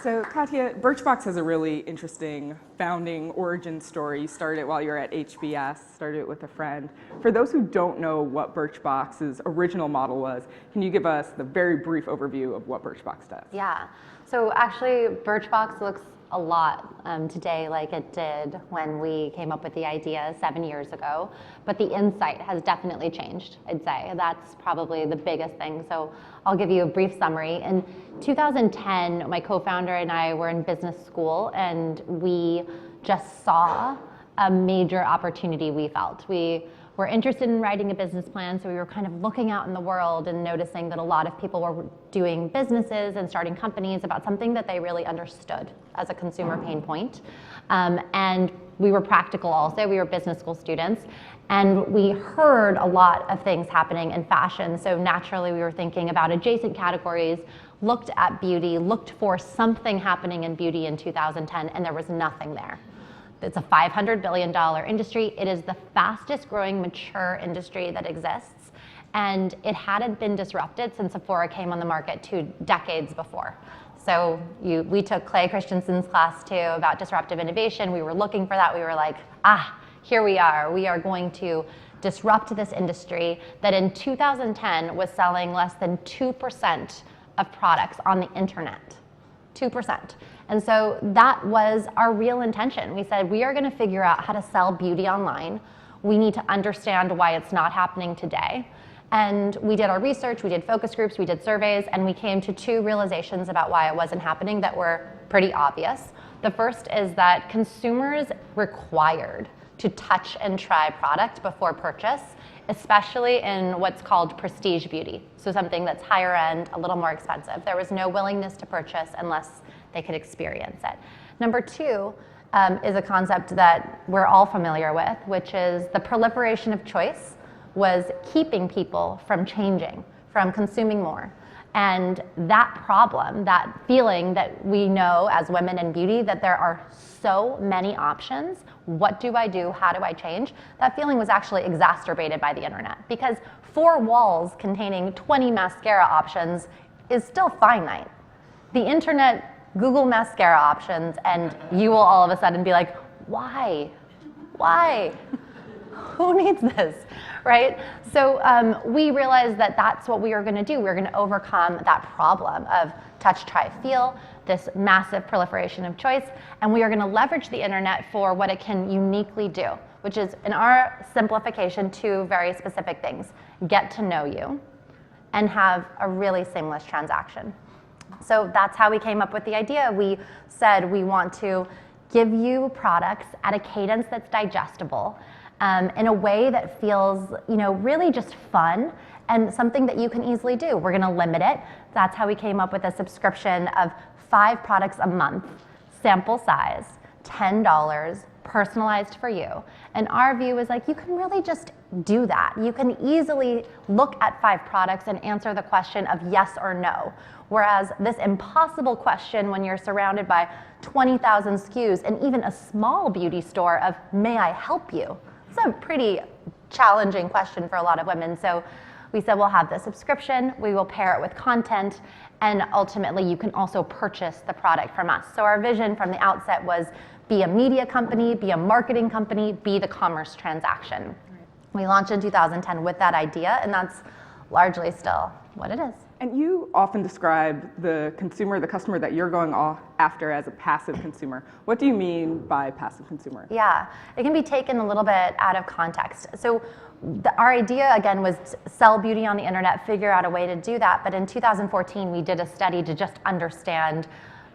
So Katia, Birchbox has a really interesting founding origin story. You started it while you were at HBS, started it with a friend. For those who don't know what Birchbox's original model was, can you give us the very brief overview of what Birchbox does? Yeah, so actually Birchbox looks a lot today like it did when we came up with the idea 7 years ago, but the insight has definitely changed, I'd say. That's probably the biggest thing. So I'll give you a brief summary. In 2010, my co-founder and I were in business school, and we just saw a major opportunity we felt. We were interested in writing a business plan, so we were kind of looking out in the world and noticing that a lot of people were doing businesses and starting companies about something that they really understood as a consumer pain point. And we were practical also. We were business school students, and we heard a lot of things happening in fashion. So naturally, we were thinking about adjacent categories, looked at beauty, looked for something happening in beauty in 2010, and there was nothing there. It's a $500 billion industry. It is the fastest growing mature industry that exists. And it hadn't been disrupted since Sephora came on the market 2 decades before. So we took Clay Christensen's class too about disruptive innovation. We were looking for that. We were like, here we are. We are going to disrupt this industry that in 2010 was selling less than 2% of products on the internet. 2%. And so that was our real intention. We said, we are going to figure out how to sell beauty online. We need to understand why it's not happening today. And we did our research, we did focus groups, we did surveys, and we came to 2 realizations about why it wasn't happening that were pretty obvious. The first is that consumers required to touch and try product before purchase, especially in what's called prestige beauty. So something that's higher end, a little more expensive. There was no willingness to purchase unless they could experience it. Number 2 is a concept that we're all familiar with, which is the proliferation of choice was keeping people from changing, from consuming more. And that problem, that feeling that we know as women in beauty that there are so many options, what do I do, how do I change? That feeling was actually exacerbated by the internet, because 4 walls containing 20 mascara options is still finite. The internet, Google mascara options, and you will all of a sudden be like, why? Why? Who needs this, right? So we realized that that's what we were going to do. We were going to overcome that problem of touch, try, feel, this massive proliferation of choice, and we are going to leverage the internet for what it can uniquely do, which is, in our simplification, 2 very specific things: get to know you and have a really seamless transaction. So that's how we came up with the idea. We said we want to give you products at a cadence that's digestible, in a way that feels, really just fun and something that you can easily do. We're going to limit it. That's how we came up with a subscription of 5 products a month, sample size, $10, personalized for you. And our view is like, you can really just do that. You can easily look at 5 products and answer the question of yes or no. Whereas this impossible question when you're surrounded by 20,000 SKUs and even a small beauty store of, may I help you? It's a pretty challenging question for a lot of women. So we said, we'll have the subscription, we will pair it with content, and ultimately you can also purchase the product from us. So our vision from the outset was be a media company, be a marketing company, be the commerce transaction. Right. We launched in 2010 with that idea, and that's largely still what it is. And you often describe the consumer, the customer that you're going after as a passive consumer. What do you mean by passive consumer? Yeah, it can be taken a little bit out of context. So our idea, again, was to sell beauty on the internet, figure out a way to do that. But in 2014, we did a study to just understand,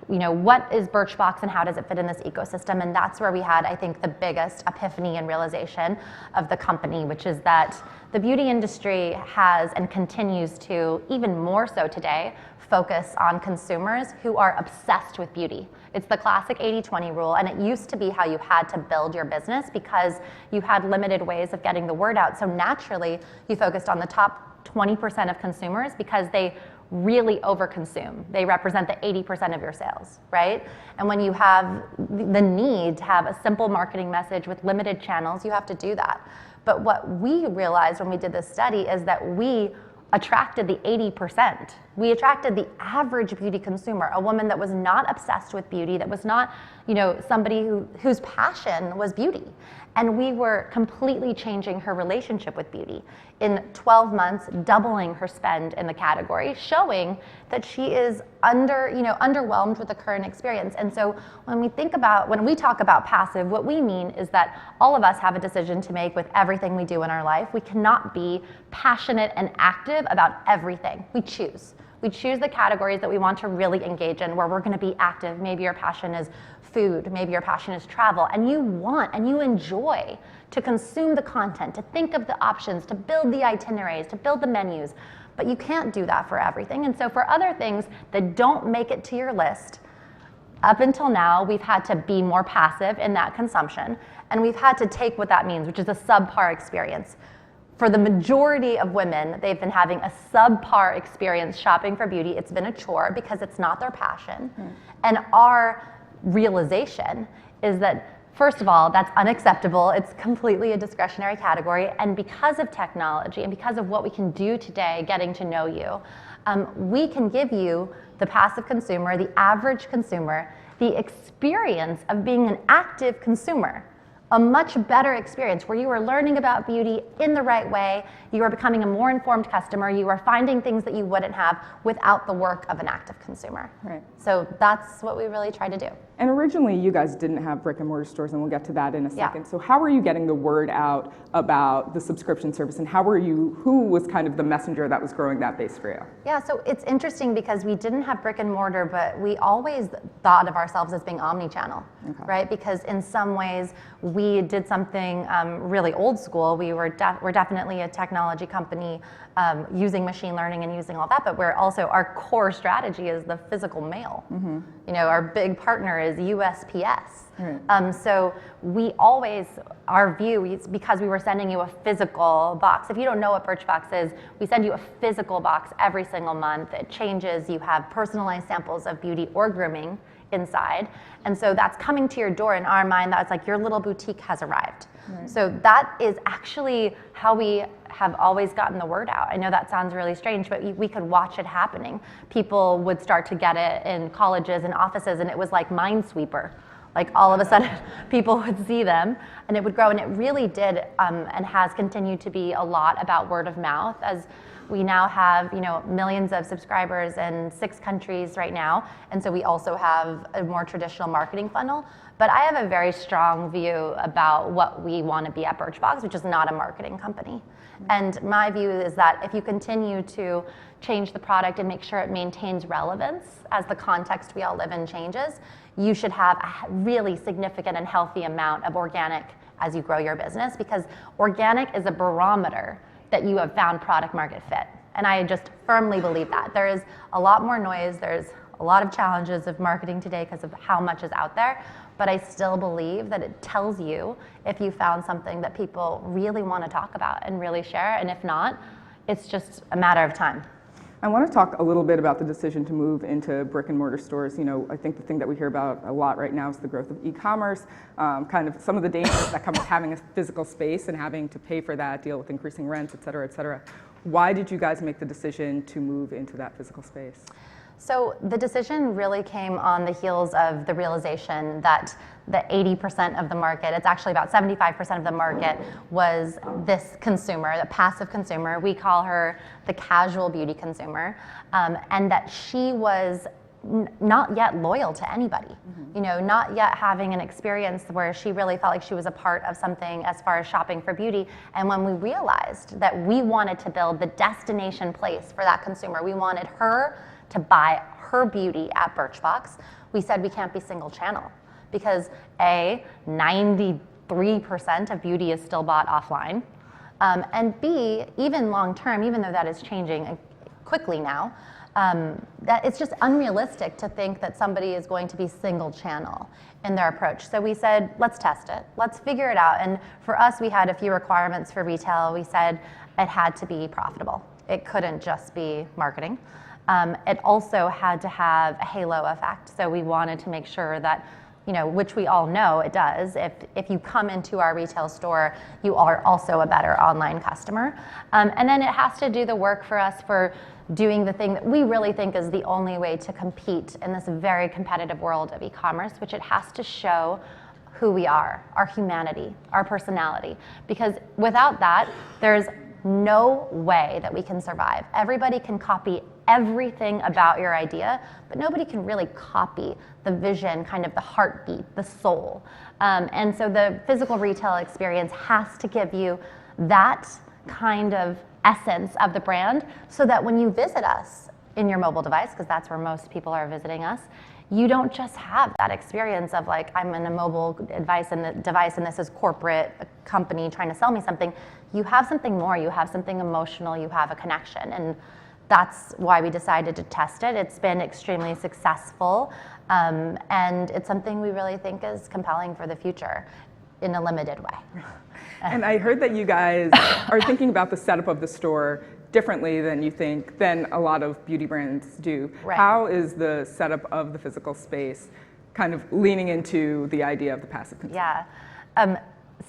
what is Birchbox and how does it fit in this ecosystem? And that's where we had, I think, the biggest epiphany and realization of the company, which is that the beauty industry has and continues to, even more so today, focus on consumers who are obsessed with beauty. It's the classic 80-20 rule, and it used to be how you had to build your business because you had limited ways of getting the word out. So naturally, you focused on the top 20% of consumers because they really overconsume. They represent the 80% of your sales, right? And when you have the need to have a simple marketing message with limited channels, you have to do that. But what we realized when we did this study is that we attracted the 80%, We attracted the average beauty consumer, a woman that was not obsessed with beauty, that was not, somebody whose passion was beauty. And we were completely changing her relationship with beauty. In 12 months, doubling her spend in the category, showing that she is underwhelmed with the current experience. And so when we talk about passive, what we mean is that all of us have a decision to make with everything we do in our life. We cannot be passionate and active about everything. We choose. We choose the categories that we want to really engage in, where we're going to be active. Maybe your passion is food, maybe your passion is travel, and you enjoy to consume the content, to think of the options, to build the itineraries, to build the menus, but you can't do that for everything. And so for other things that don't make it to your list, up until now, we've had to be more passive in that consumption, and we've had to take what that means, which is a subpar experience. For the majority of women, they've been having a subpar experience shopping for beauty. It's been a chore because it's not their passion. And our realization is that, first of all, that's unacceptable. It's completely a discretionary category. And because of technology and because of what we can do today, getting to know you, we can give you, the passive consumer, the average consumer, the experience of being an active consumer. A much better experience where you are learning about beauty in the right way, you are becoming a more informed customer, you are finding things that you wouldn't have without the work of an active consumer. Right. So that's what we really try to do. And originally you guys didn't have brick and mortar stores, and we'll get to that in a second. Yeah. So how were you getting the word out about the subscription service, and who was kind of the messenger that was growing that base for you? Yeah, so it's interesting because we didn't have brick and mortar, but we always thought of ourselves as being omni-channel, right? Because in some ways we did something really old school. We're definitely a technology company using machine learning and using all that, but we're also, our core strategy is the physical mail. Our big partner is USPS. So we always, our view is, because we were sending you a physical box. If you don't know what Birchbox is, we send you a physical box every single month. It changes. You have personalized samples of beauty or grooming inside. And so that's coming to your door. In our mind, that's like your little boutique has arrived. So that is actually how we have always gotten the word out. I know that sounds really strange, but we could watch it happening. People would start to get it in colleges and offices, and it was like Minesweeper. Like all of a sudden, people would see them, and it would grow. And it really did, and has continued to be a lot about word of mouth, as we now have, millions of subscribers in 6 countries right now. And so we also have a more traditional marketing funnel. But I have a very strong view about what we want to be at Birchbox, which is not a marketing company. And my view is that if you continue to change the product and make sure it maintains relevance as the context we all live in changes, you should have a really significant and healthy amount of organic as you grow your business, because organic is a barometer that you have found product market fit. And I just firmly believe that. There is a lot more noise, there's a lot of challenges of marketing today because of how much is out there, but I still believe that it tells you if you found something that people really want to talk about and really share, and if not, it's just a matter of time. I want to talk a little bit about the decision to move into brick and mortar stores. I think the thing that we hear about a lot right now is the growth of e-commerce, kind of some of the dangers that come with having a physical space and having to pay for that, deal with increasing rents, et cetera, et cetera. Why did you guys make the decision to move into that physical space? So the decision really came on the heels of the realization that the 80% of the market, it's actually about 75% of the market, was this consumer, the passive consumer. We call her the casual beauty consumer, and that she was not yet loyal to anybody, not yet having an experience where she really felt like she was a part of something as far as shopping for beauty. And when we realized that we wanted to build the destination place for that consumer, we wanted her to buy her beauty at Birchbox, we said we can't be single channel, because A, 93% of beauty is still bought offline, and B, even long term, even though that is changing quickly now, that it's just unrealistic to think that somebody is going to be single channel in their approach. So we said, let's test it, let's figure it out. And for us, we had a few requirements for retail. We said it had to be profitable. It couldn't just be marketing. It also had to have a halo effect. So we wanted to make sure that which we all know it does. If you come into our retail store, you are also a better online customer. And then it has to do the work for us for doing the thing that we really think is the only way to compete in this very competitive world of e-commerce, which it has to show who we are, our humanity, our personality. Because without that, there's no way that we can survive. Everybody can copy everything about your idea, but nobody can really copy the vision, kind of the heartbeat, the soul. And so the physical retail experience has to give you that kind of essence of the brand, so that when you visit us in your mobile device, because that's where most people are visiting us, you don't just have that experience of like, I'm in a mobile device and this is corporate company trying to sell me something. You have something more, you have something emotional, you have a connection. And that's why we decided to test it. It's been extremely successful. And it's something we really think is compelling for the future in a limited way. And I heard that you guys are thinking about the setup of the store differently than a lot of beauty brands do. Right. How is the setup of the physical space kind of leaning into the idea of the passive consumer? Yeah.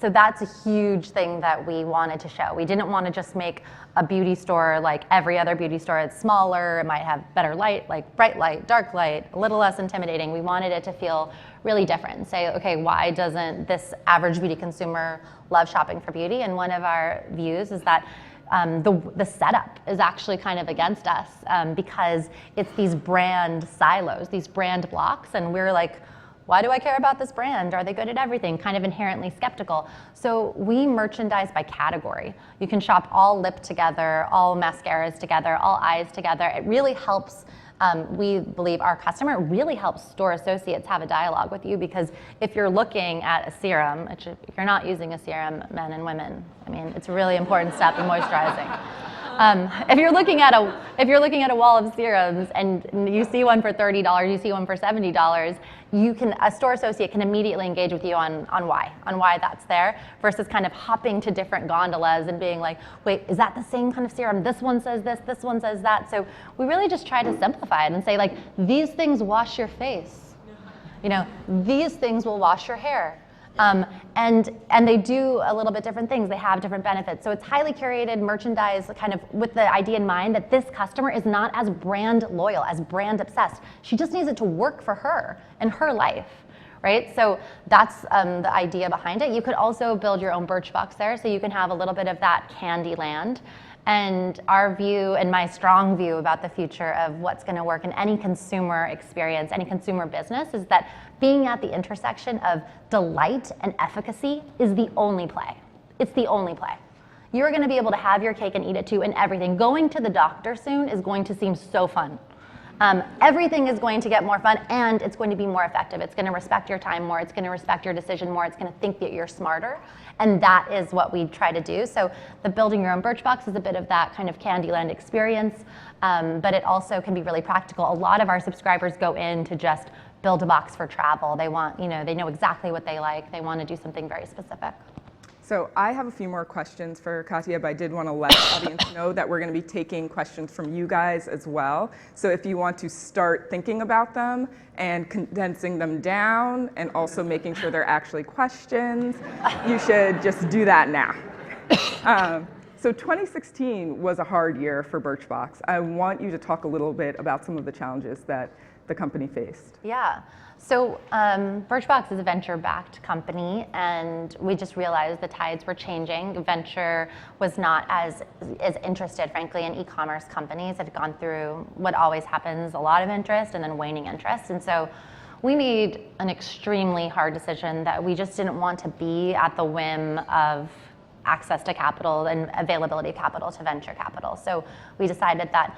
So that's a huge thing that we wanted to show. We didn't want to just make a beauty store like every other beauty store. It's smaller, it might have better light, like bright light, dark light, a little less intimidating. We wanted it to feel really different. Say, okay, why doesn't this average beauty consumer love shopping for beauty? And one of our views is that the setup is actually kind of against us because it's these brand silos, these brand blocks, and we're like, why do I care about this brand? Are they good at everything? Kind of inherently skeptical. So we merchandise by category. You can shop all lip together, all mascaras together, all eyes together. It really helps, we believe our customer, it really helps store associates have a dialogue with you, because if you're looking at a serum, which if you're not using a serum, men and women, I mean, it's a really important step in moisturizing. If you're looking at a wall of serums and you see one for $30, you see one for $70, a store associate can immediately engage with you on why that's there, versus kind of hopping to different gondolas and being like, wait, is that the same kind of serum? This one says this one says that. So we really just try to simplify it and say, like, these things wash your face. These things will wash your hair. And they do a little bit different things. They have different benefits. So it's highly curated merchandise, kind of with the idea in mind that this customer is not as brand loyal, as brand obsessed. She just needs it to work for her and her life, right? So that's the idea behind it. You could also build your own Birchbox there, so you can have a little bit of that candy land. And our view, and my strong view about the future of what's going to work in any consumer experience, any consumer business, is that being at the intersection of delight and efficacy is the only play. It's the only play. You're going to be able to have your cake and eat it too, and everything. Going to the doctor soon is going to seem so fun. Everything is going to get more fun, and it's going to be more effective. It's going to respect your time more. It's going to respect your decision more. It's going to think that you're smarter. And that is what we try to do. So the building your own Birchbox is a bit of that kind of Candyland experience, but it also can be really practical. A lot of our subscribers go in to just build a box for travel. They want, they know exactly what they like. They want to do something very specific. So I have a few more questions for Katia, but I did want to let the audience know that we're going to be taking questions from you guys as well. So if you want to start thinking about them and condensing them down and also making sure they're actually questions, you should just do that now. So 2016 was a hard year for Birchbox. I want you to talk a little bit about some of the challenges that the company faced. Yeah. So Birchbox is a venture-backed company, and we just realized the tides were changing. Venture was not as interested, frankly, in e-commerce companies. It had gone through what always happens, a lot of interest and then waning interest. And so we made an extremely hard decision that we just didn't want to be at the whim of access to capital and availability of capital to venture capital. So we decided that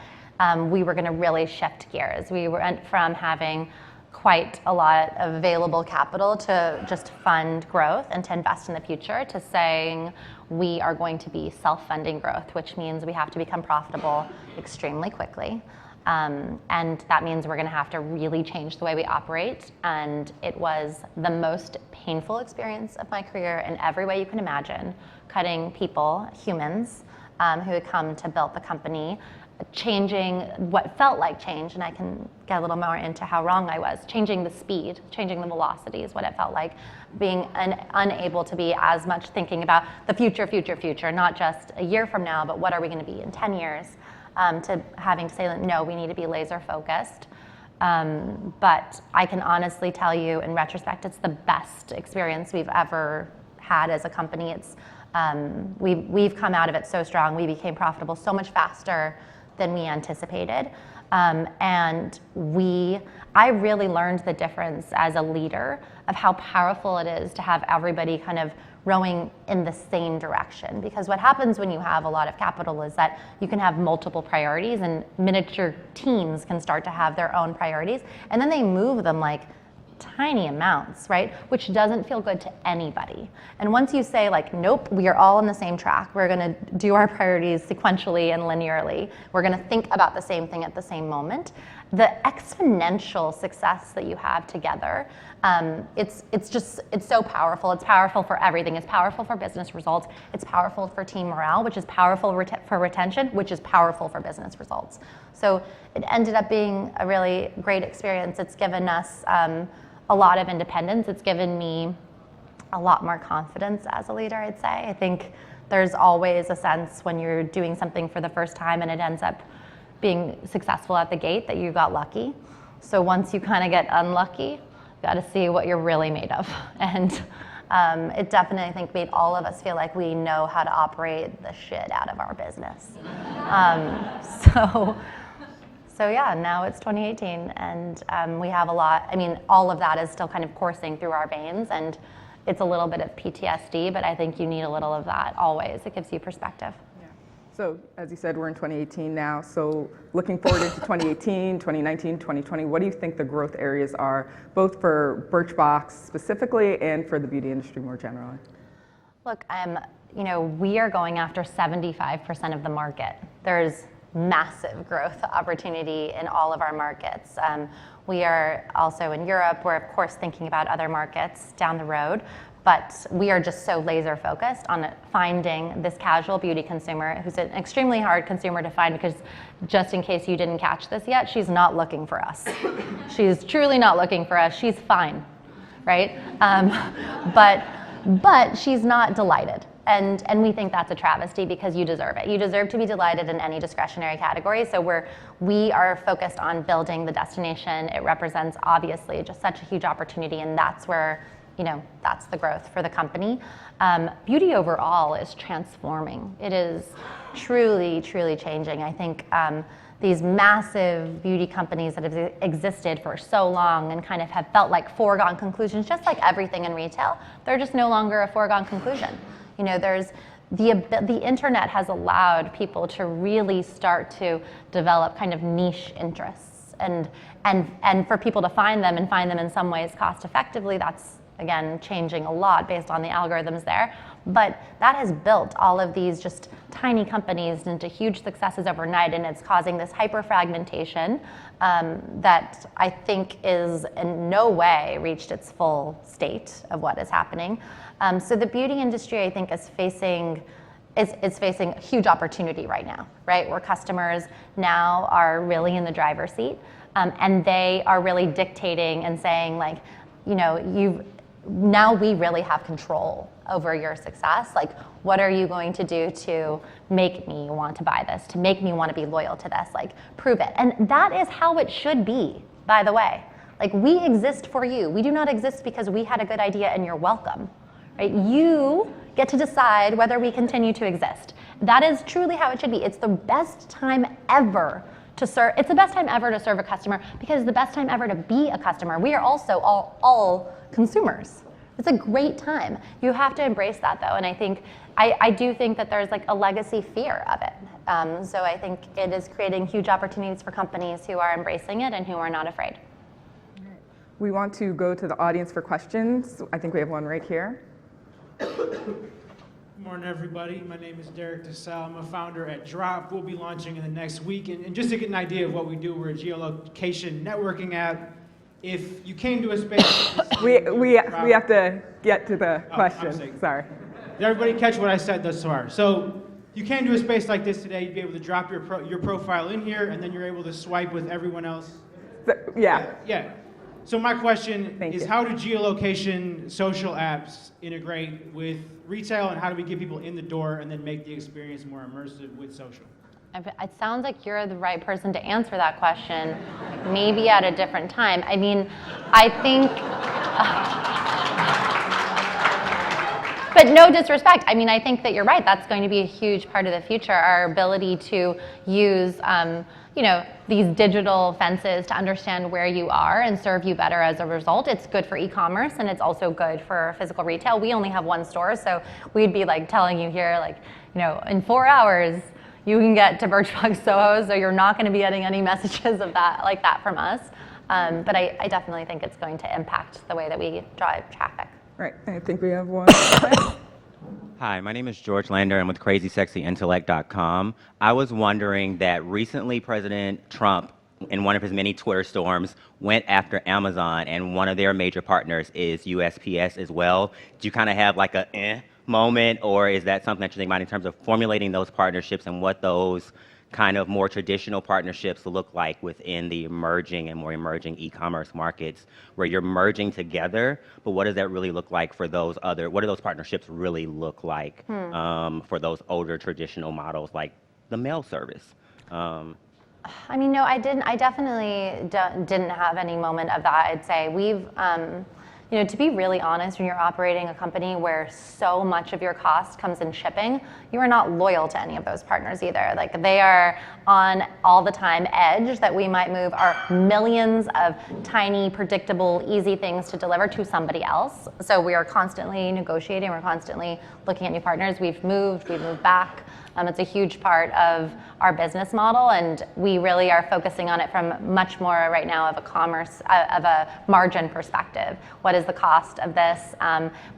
we were going to really shift gears. We went from having quite a lot of available capital to just fund growth and to invest in the future, to saying we are going to be self-funding growth, which means we have to become profitable extremely quickly. And that means we're going to have to really change the way we operate. And it was the most painful experience of my career in every way you can imagine, cutting people, humans, who had come to build the company, changing what felt like change, and I can get a little more into how wrong I was, changing the speed, changing the velocity is what it felt like, being unable to be as much thinking about the future, not just a year from now, but what are we going to be in 10 years, to having to say, no, we need to be laser focused. But I can honestly tell you, in retrospect, it's the best experience we've ever had as a company. It's we've come out of it so strong. We became profitable so much faster than we anticipated. And I really learned the difference as a leader of how powerful it is to have everybody kind of rowing in the same direction. Because what happens when you have a lot of capital is that you can have multiple priorities, and miniature teams can start to have their own priorities, and then they move them like tiny amounts, right? Which doesn't feel good to anybody. And once you say like, nope, we are all on the same track, we're gonna do our priorities sequentially and linearly, we're gonna think about the same thing at the same moment, the exponential success that you have together, it's so powerful. It's powerful for everything. It's powerful for business results. It's powerful for team morale, which is powerful for retention, which is powerful for business results. So it ended up being a really great experience. It's given us a lot of independence. It's given me a lot more confidence as a leader, I'd say. I think there's always a sense when you're doing something for the first time and it ends up being successful at the gate that you got lucky. So once you kind of get unlucky, you got to see what you're really made of. And it definitely, I think, made all of us feel like we know how to operate the shit out of our business. So yeah, now it's 2018, and we have a lot. I mean, all of that is still kind of coursing through our veins, and it's a little bit of PTSD, but I think you need a little of that always. It gives you perspective. Yeah. So as you said, we're in 2018 now. So looking forward into 2018, 2019, 2020, what do you think the growth areas are, both for Birchbox specifically and for the beauty industry more generally? Look, we are going after 75% of the market. There's massive growth opportunity in all of our markets. We are also in Europe. We're of course thinking about other markets down the road, but we are just so laser focused on finding this casual beauty consumer who's an extremely hard consumer to find, because just in case you didn't catch this yet, she's not looking for us. She's truly not looking for us. She's fine, right? But she's not delighted. And we think that's a travesty, because you deserve it. You deserve to be delighted in any discretionary category. So we are focused on building the destination. It represents obviously just such a huge opportunity, and that's where, that's the growth for the company. Beauty overall is transforming. It is truly, truly changing. I think these massive beauty companies that have existed for so long and kind of have felt like foregone conclusions, just like everything in retail, they're just no longer a foregone conclusion. There's the internet has allowed people to really start to develop kind of niche interests, and for people to find them in some ways cost effectively. That's again changing a lot based on the algorithms there. But that has built all of these just tiny companies into huge successes overnight, and it's causing this hyper fragmentation that I think is in no way reached its full state of what is happening. So the beauty industry, I think, is facing a huge opportunity right now, right? Where customers now are really in the driver's seat, and they are really dictating and saying, like, now we really have control over your success. Like, what are you going to do to make me want to buy this, to make me want to be loyal to this? Like, prove it. And that is how it should be, by the way. Like, we exist for you. We do not exist because we had a good idea and you're welcome, right? You get to decide whether we continue to exist. That is truly how it should be. It's the best time ever to serve. It's the best time ever to serve a customer, because it's the best time ever to be a customer. We are also all consumers. It's a great time. You have to embrace that, though, and I think I do think that there's like a legacy fear of it. So I think it is creating huge opportunities for companies who are embracing it and who are not afraid. We want to go to the audience for questions. I think we have one right here. Good morning, everybody. My name is Derek DeSalle. I'm a founder at Drop. We'll be launching in the next week. And just to get an idea of what we do, we're a geolocation networking app. If you came to a space... we have to get to the question. Sorry. Did everybody catch what I said thus far? So you can do a space like this today. You'd be able to drop your profile in here, and then you're able to swipe with everyone else. Yeah. Yeah. So my question Thank is, you. how do geolocation social apps integrate with retail, and how do we get people in the door and then make the experience more immersive with social? It sounds like you're the right person to answer that question, maybe at a different time. I mean, I think, but no disrespect. I mean, I think that you're right. That's going to be a huge part of the future, our ability to use, these digital fences to understand where you are and serve you better as a result. It's good for e-commerce, and it's also good for physical retail. We only have one store, so we'd be like telling you here, like, in 4 hours, you can get to Birchbox Soho, so you're not going to be getting any messages of that like that from us. But I definitely think it's going to impact the way that we drive traffic. Right. I think we have one. Hi, my name is George Lander. I'm with CrazySexyIntellect.com. I was wondering that recently President Trump, in one of his many Twitter storms, went after Amazon, and one of their major partners is USPS as well. Do you kind of have like a moment, or is that something that you think about in terms of formulating those partnerships and what those kind of more traditional partnerships look like within the emerging and more emerging e-commerce markets where you're merging together, but what does that really look like for those what do those partnerships really look like for those older traditional models like the mail service? I mean, no, I didn't. I definitely didn't have any moment of that. I'd say we've, to be really honest, when you're operating a company where so much of your cost comes in shipping, you are not loyal to any of those partners either. Like, they are on all the time edge that we might move our millions of tiny, predictable, easy things to deliver to somebody else. So we are constantly negotiating. We're constantly looking at new partners. We've moved back. It's a huge part of our business model, and we really are focusing on it from much more right now of a margin perspective. What is the cost of this?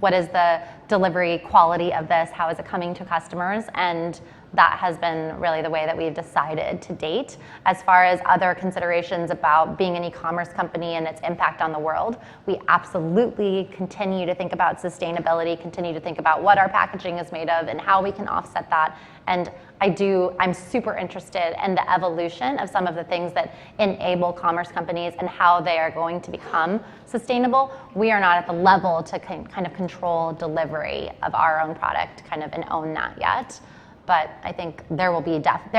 What is the delivery quality of this? How is it coming to customers? And that has been really the way that we've decided to date. As far as other considerations about being an e-commerce company and its impact on the world, we absolutely continue to think about sustainability, continue to think about what our packaging is made of and how we can offset that. And I'm super interested in the evolution of some of the things that enable commerce companies and how they are going to become sustainable. We are not at the level to kind of control delivery of our own product and own that yet. But I think there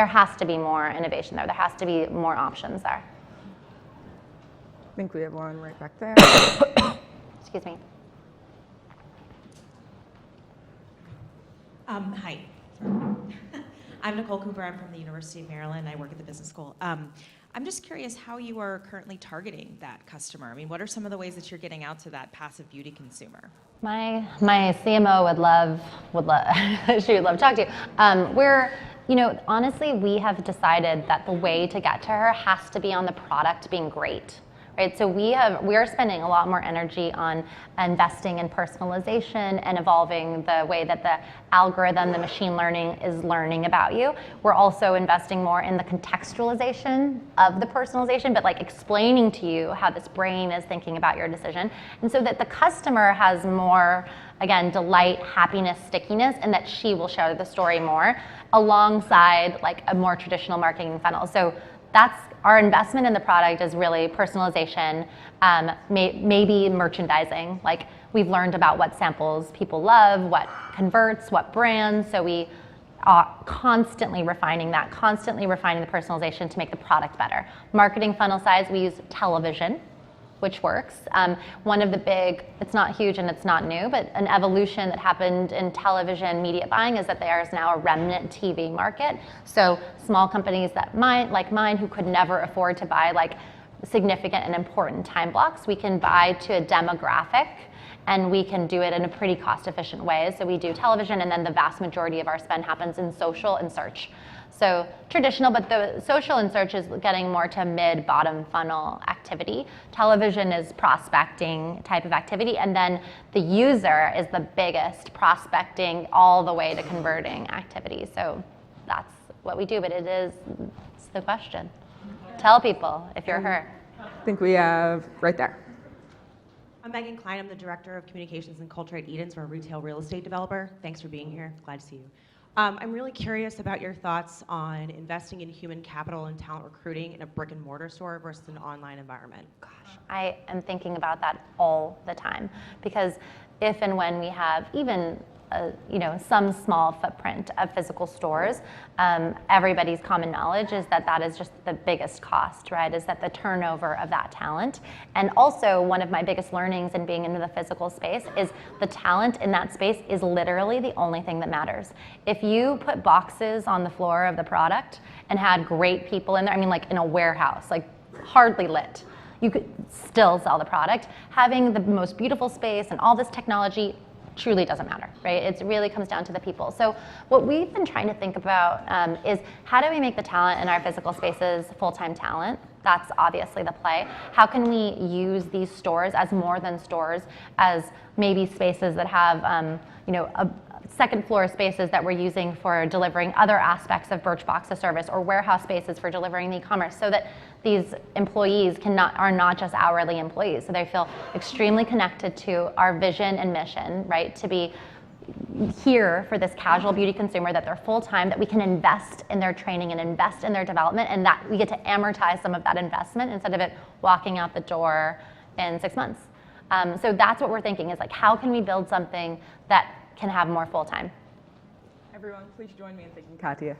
has to be more innovation there. There has to be more options there. I think we have one right back there. Excuse me. Hi. I'm Nicole Cooper. I'm from the University of Maryland. I work at the business school. I'm just curious how you are currently targeting that customer. I mean, what are some of the ways that you're getting out to that passive beauty consumer? My CMO would love she would love to talk to you. Honestly, we have decided that the way to get to her has to be on the product being great. Right, so we are spending a lot more energy on investing in personalization and evolving the way that the algorithm, the machine learning is learning about you. We're also investing more in the contextualization of the personalization, but like explaining to you how this brain is thinking about your decision. And so that the customer has more, again, delight, happiness, stickiness, and that she will share the story more alongside like a more traditional marketing funnel. So that's our investment in the product is really personalization, maybe merchandising. Like, we've learned about what samples people love, what converts, what brands. So we are constantly refining that, constantly refining the personalization to make the product better. Marketing funnel size, we use television, which works. One of the big, it's not huge and it's not new, but an evolution that happened in television media buying is that there is now a remnant TV market. So small companies like mine who could never afford to buy like significant and important time blocks, we can buy to a demographic and we can do it in a pretty cost-efficient way. So we do television, and then the vast majority of our spend happens in social and search. So traditional, but the social and search is getting more to mid-bottom funnel activity. Television is prospecting type of activity, and then the user is the biggest prospecting all the way to converting activity. So that's what we do, but it's the question. Tell people if you're her. I think we have right there. I'm Megan Klein. I'm the Director of Communications and Culture at Edens. We're a retail real estate developer. Thanks for being here. Glad to see you. I'm really curious about your thoughts on investing in human capital and talent recruiting in a brick and mortar store versus an online environment. Gosh, I am thinking about that all the time, because if and when we have even some small footprint of physical stores, everybody's common knowledge is that that is just the biggest cost, right? Is that the turnover of that talent. And also, one of my biggest learnings in being into the physical space is the talent in that space is literally the only thing that matters. If you put boxes on the floor of the product and had great people in there, I mean, like in a warehouse, like hardly lit, you could still sell the product. Having the most beautiful space and all this technology truly doesn't matter, right? It really comes down to the people. So what we've been trying to think about is how do we make the talent in our physical spaces full-time talent? That's obviously the play. How can we use these stores as more than stores, as maybe spaces that have, second floor spaces that we're using for delivering other aspects of Birchbox as service, or warehouse spaces for delivering the e-commerce, so that these employees are not just hourly employees. So they feel extremely connected to our vision and mission, right? To be here for this casual beauty consumer, that they're full-time, that we can invest in their training and invest in their development, and that we get to amortize some of that investment instead of it walking out the door in 6 months. So that's what we're thinking, is like, how can we build something that can have more full-time? Everyone, please join me in thanking Katia.